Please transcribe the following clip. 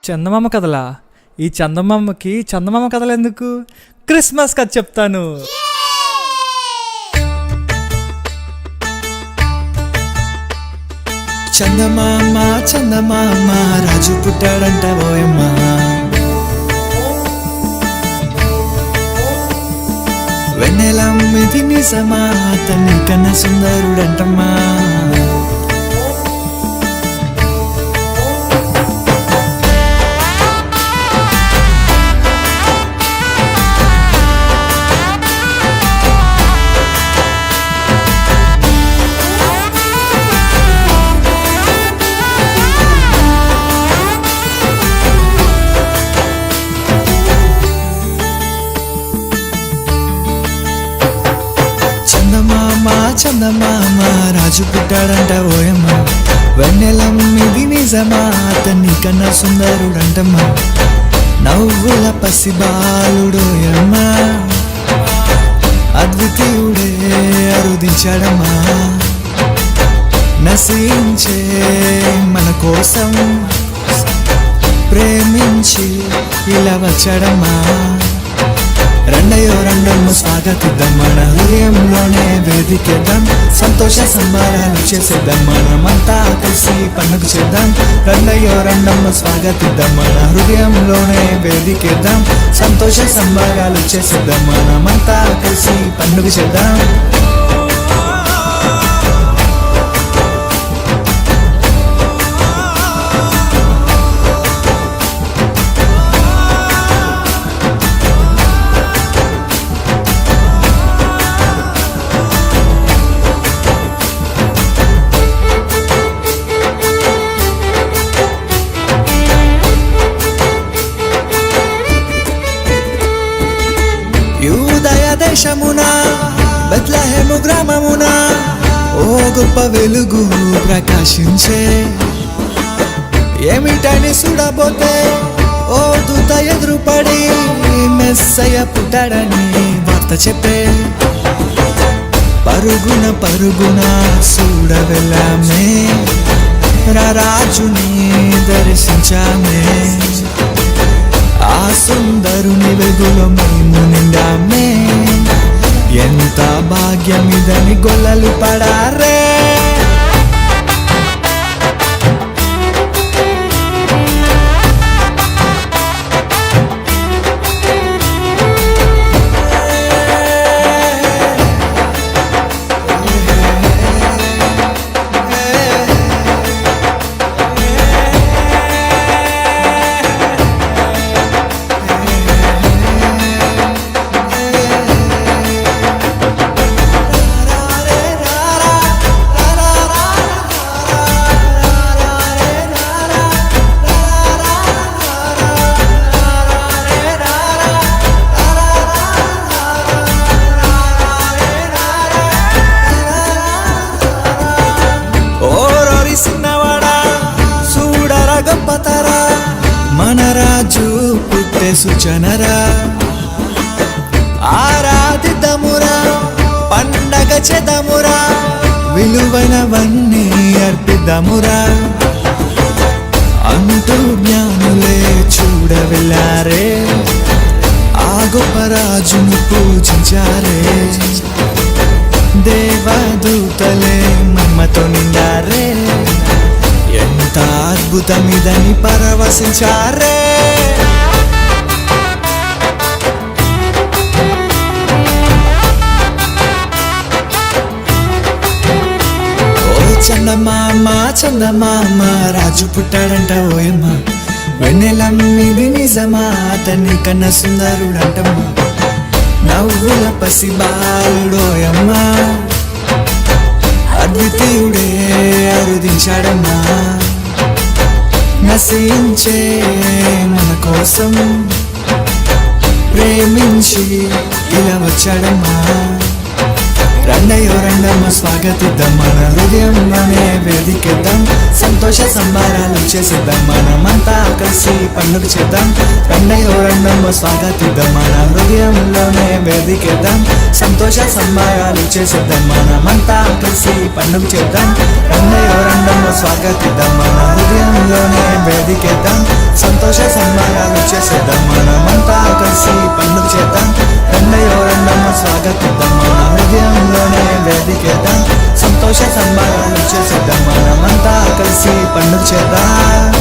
చందమామ కథలా? ఈ చందమామకి చందమామ కథలు ఎందుకు? క్రిస్మస్ కథ చెప్తాను. చందమామ చందమామ రాజు పుట్టాడంట ఓయమ్మ. వెన్నెలమ్మిది నిజమా, తన్ని కన్నా సుందరుడంటమ్మా. చందమామ రాజు పుట్టాడంట ఓయమ్మ. వెన్నెలమ్మిది నిజమా, అతన్ని కన్నా సుందరుడంటమ్మా. నవ్వుల పసిబాలుడోయమ్మ, అద్వితీయుడే అరుదించాడమ్మా. నశించే మన కోసం ప్రేమించి ఇలా వచ్చాడమ్మా. రెండయ్యో రెండమ్మ స్వాగతిద్దాం, మన హృదయంలోనే వేదికేద్దాం. సంతోష సంబరాలు చేసేద్దాం, మనమంతా కలిసి పండుగ చేద్దాం. రెండయ్యో రెండమ్మ స్వాగతిద్దాం, మన హృదయంలోనే వేదికేద్దాం. సంతోష సంబరాలు చేసేద్దాం, మనమంతా కలిసి పండుగ చేద్దాం. యూదయ దేశమున బెత్లెహేము గ్రామమున ఓ గొప్ప వెలుగు ప్రకాశించే. ఏమిటని చూడబోతే ఓ దూత ఎదురుపడి మెస్సయ్య పుట్టాడని వార్త చెప్పే. పరుగున పరుగున చూడవెళ్ళామే, రాజుని దర్శించామే. ఆ సుందరుని వెలుగులో మేము నిండామే. ఎంత భాగ్యమిదని గొల్లలు పడారే. మన రాజు పుట్టే సూచనరా, ఆరాధిద్దామురా, పండగ చేద్దామురా, విలువైనవన్నీ అర్పిద్దామురా అంటూ జ్ఞానులే చూడవెళ్ళారే. ఆ గొప్ప రాజును పూజించారే. దేవదూతలే మహిమతో నిండారే. ఎంత అద్భుతమిదని పరవశించారే. ఓ చందమామ చందమామ రాజు పుట్టాడంట ఓయమ్మ. వెన్నెలమ్మిది నిజమా, అతన్ని కన్నా సుందరుడంటమ్మా. నవ్వుల పసిబాలుడోయమ్మ, అద్వితీయుడే అరుదించాడమ్మా. నశించే మన కోసం ప్రేమించి ఇలా వచ్చాడమ్మా. రెండయ్యో రెండమ్మ స్వాగతిద్దాం, మన హృదయంలోనే వేదికేద్దాం. సంతోష సంబరాలు చేసేద్దాం, మనమంతా కలిసి పండుగ చేద్దాం. పెన్నయ్య రండమ్మ స్వాగతిద్దాం, మన హృదయంలోనే వేదికేద్దాం. సంతోష సంబరాలు చేసేద్దాం, మనమంతా కలిసి పండుగ చేద్దాం. పెన్నయ్య రండమ్మ స్వాగతిద్దాం, మన హృదయంలోనే వేదికేద్దాం. సంతోష సంబరాలు చేసేద్దాం, మనమంతా కలిసి పండుగ చేద్దాం. పెన్నయ్య రండమ్మ స్వాగతిద్దాం, మన హృదయంలోనే వేదికేద్దాం. సంతోష సంబరాలు చేసేద్దాం, మనమంతా కలిసి పండుగ చేద్దాం.